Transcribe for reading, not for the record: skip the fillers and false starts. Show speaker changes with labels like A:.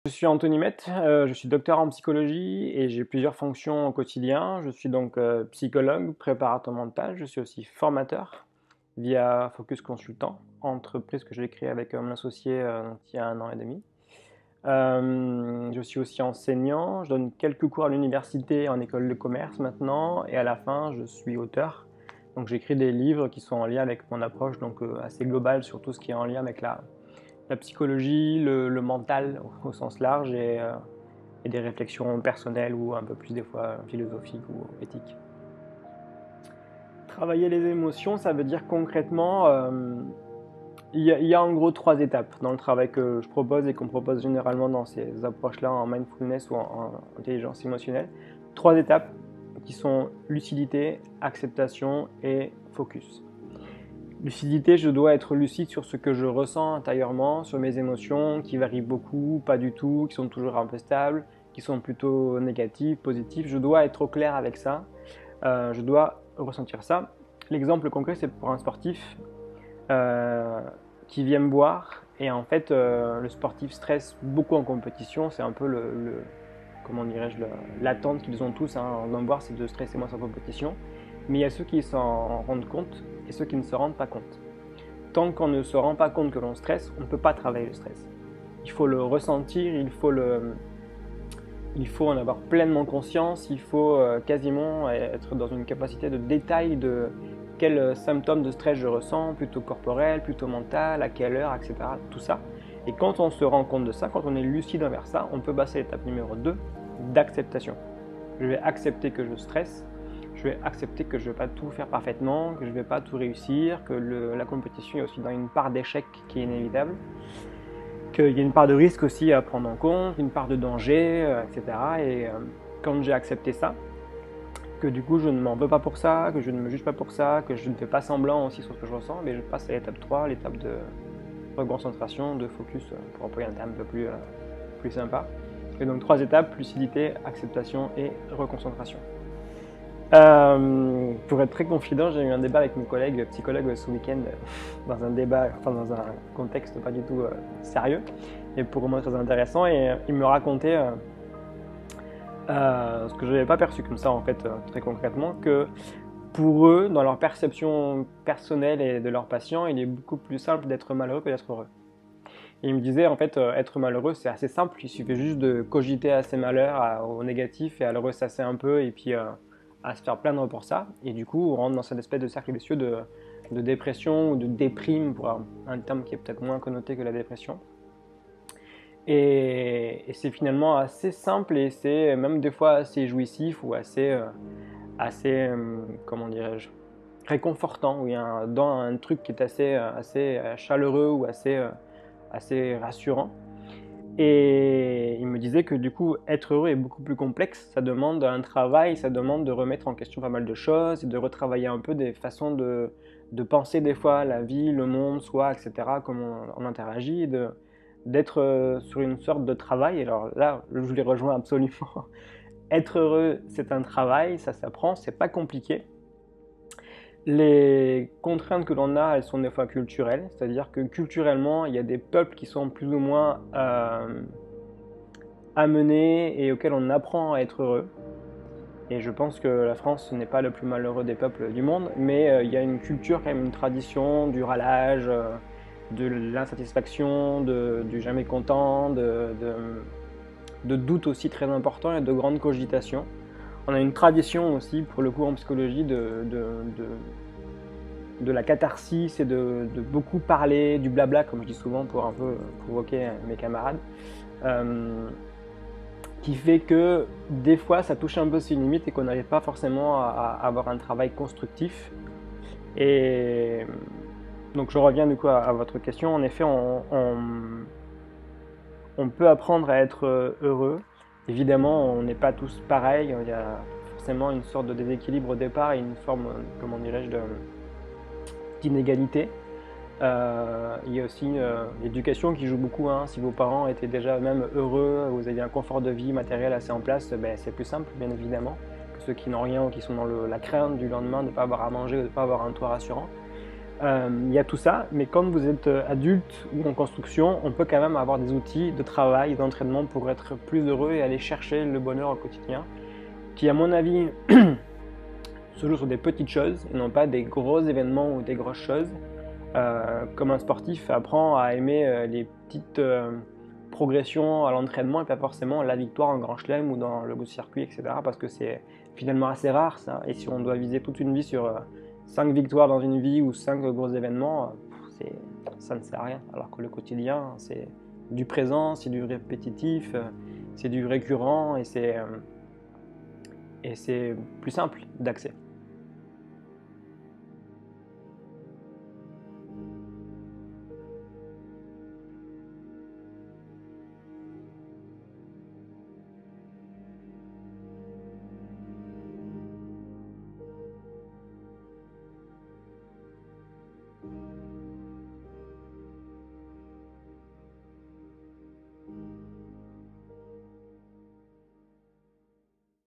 A: Je suis Anthony Met, je suis docteur en psychologie et j'ai plusieurs fonctions au quotidien. Je suis donc psychologue, préparateur mental, je suis aussi formateur via Focus Consultant, entreprise que j'ai créée avec mon associé il y a 1 an et demi. Je suis aussi enseignant, je donne quelques cours à l'université en école de commerce maintenant et à la fin je suis auteur. Donc j'écris des livres qui sont en lien avec mon approche donc assez globale sur tout ce qui est en lien avec la psychologie, le mental au sens large et des réflexions personnelles ou un peu plus des fois philosophiques ou éthiques. Travailler les émotions, ça veut dire concrètement, il y a en gros 3 étapes dans le travail que je propose et qu'on propose généralement dans ces approches-là en mindfulness ou en intelligence émotionnelle. 3 étapes qui sont lucidité, acceptation et focus. Lucidité, je dois être lucide sur ce que je ressens intérieurement, sur mes émotions qui varient beaucoup, pas du tout, qui sont toujours un peu stables, qui sont plutôt négatives, positives. Je dois être au clair avec ça, je dois ressentir ça. L'exemple concret, c'est pour un sportif qui vient me voir et en fait, le sportif stresse beaucoup en compétition. C'est un peu comment dirais-je, l'attente qu'ils ont tous en venant me voir, c'est de stresser moins en compétition. Mais il y a ceux qui s'en rendent compte et ceux qui ne se rendent pas compte. Tant qu'on ne se rend pas compte que l'on stresse, on ne peut pas travailler le stress. Il faut le ressentir, il faut en avoir pleinement conscience, il faut quasiment être dans une capacité de détail de quels symptômes de stress je ressens, plutôt corporel, plutôt mental, à quelle heure, etc. Tout ça. Et quand on se rend compte de ça, quand on est lucide envers ça, on peut passer à l'étape numéro 2 d'acceptation. Je vais accepter que je stresse, je vais accepter que je ne vais pas tout faire parfaitement, que je ne vais pas tout réussir, que la compétition est aussi dans une part d'échec qui est inévitable, qu'il y a une part de risque aussi à prendre en compte, une part de danger, etc. Et quand j'ai accepté ça, que du coup je ne m'en veux pas pour ça, que je ne me juge pas pour ça, que je ne fais pas semblant aussi sur ce que je ressens, mais je passe à l'étape 3, l'étape de reconcentration, de focus, pour employer un terme un peu plus sympa. Et donc 3 étapes, lucidité, acceptation et reconcentration. Pour être très confident, j'ai eu un débat avec mon collègue psychologue ce week-end, dans un contexte pas du tout sérieux, et pour moi très intéressant, et il me racontait ce que je n'avais pas perçu comme ça en fait, très concrètement, que pour eux, dans leur perception personnelle et de leurs patients, il est beaucoup plus simple d'être malheureux que d'être heureux. Et il me disait en fait, être malheureux c'est assez simple, il suffit juste de cogiter à ses malheurs, au négatif, et à le ressasser un peu, et puis à se faire plaindre pour ça, et du coup on rentre dans cette espèce de cercle vicieux de dépression ou de déprime, pour un terme qui est peut-être moins connoté que la dépression. Et c'est finalement assez simple, et c'est même des fois assez jouissif ou assez comment dirais-je, réconfortant, où il y a un truc qui est assez chaleureux ou assez rassurant. Et il me disait que du coup, être heureux est beaucoup plus complexe, ça demande un travail, ça demande de remettre en question pas mal de choses, et de retravailler un peu des façons de penser des fois la vie, le monde, soi, etc., comment on interagit, d'être sur une sorte de travail. Alors là, je les rejoins absolument. Être heureux, c'est un travail, ça s'apprend, c'est pas compliqué. Les contraintes que l'on a, elles sont des fois culturelles, c'est-à-dire que culturellement, il y a des peuples qui sont plus ou moins amenés et auxquels on apprend à être heureux. Et je pense que la France n'est pas le plus malheureux des peuples du monde, mais il y a une culture, quand même, une tradition du râlage, de l'insatisfaction, du jamais content, de doutes aussi très importants et de grandes cogitations. On a une tradition aussi, pour le coup en psychologie, de la catharsis et de beaucoup parler, du blabla, comme je dis souvent pour un peu provoquer mes camarades, qui fait que des fois ça touche un peu ses limites et qu'on n'arrive pas forcément à avoir un travail constructif. Et donc je reviens du coup à votre question. En effet, on peut apprendre à être heureux. Évidemment, on n'est pas tous pareils. Il y a forcément une sorte de déséquilibre au départ et une forme, comment dirais-je, d'inégalité. Il y a aussi l'éducation qui joue beaucoup. Si vos parents étaient déjà même heureux, vous aviez un confort de vie matériel assez en place, c'est plus simple, bien évidemment, que ceux qui n'ont rien ou qui sont dans la crainte du lendemain de ne pas avoir à manger ou de ne pas avoir un toit rassurant. Il y a tout ça, mais quand vous êtes adulte ou en construction, on peut quand même avoir des outils de travail, d'entraînement pour être plus heureux et aller chercher le bonheur au quotidien, qui à mon avis se joue sur des petites choses et non pas des gros événements ou des grosses choses. Comme un sportif apprend à aimer les petites progressions à l'entraînement et pas forcément la victoire en grand chelem ou dans le circuit, etc. Parce que c'est finalement assez rare ça. Et si on doit viser toute une vie sur 5 victoires dans une vie ou 5 gros événements, ça ne sert à rien. Alors que le quotidien, c'est du présent, c'est du répétitif, c'est du récurrent et c'est plus simple d'accès.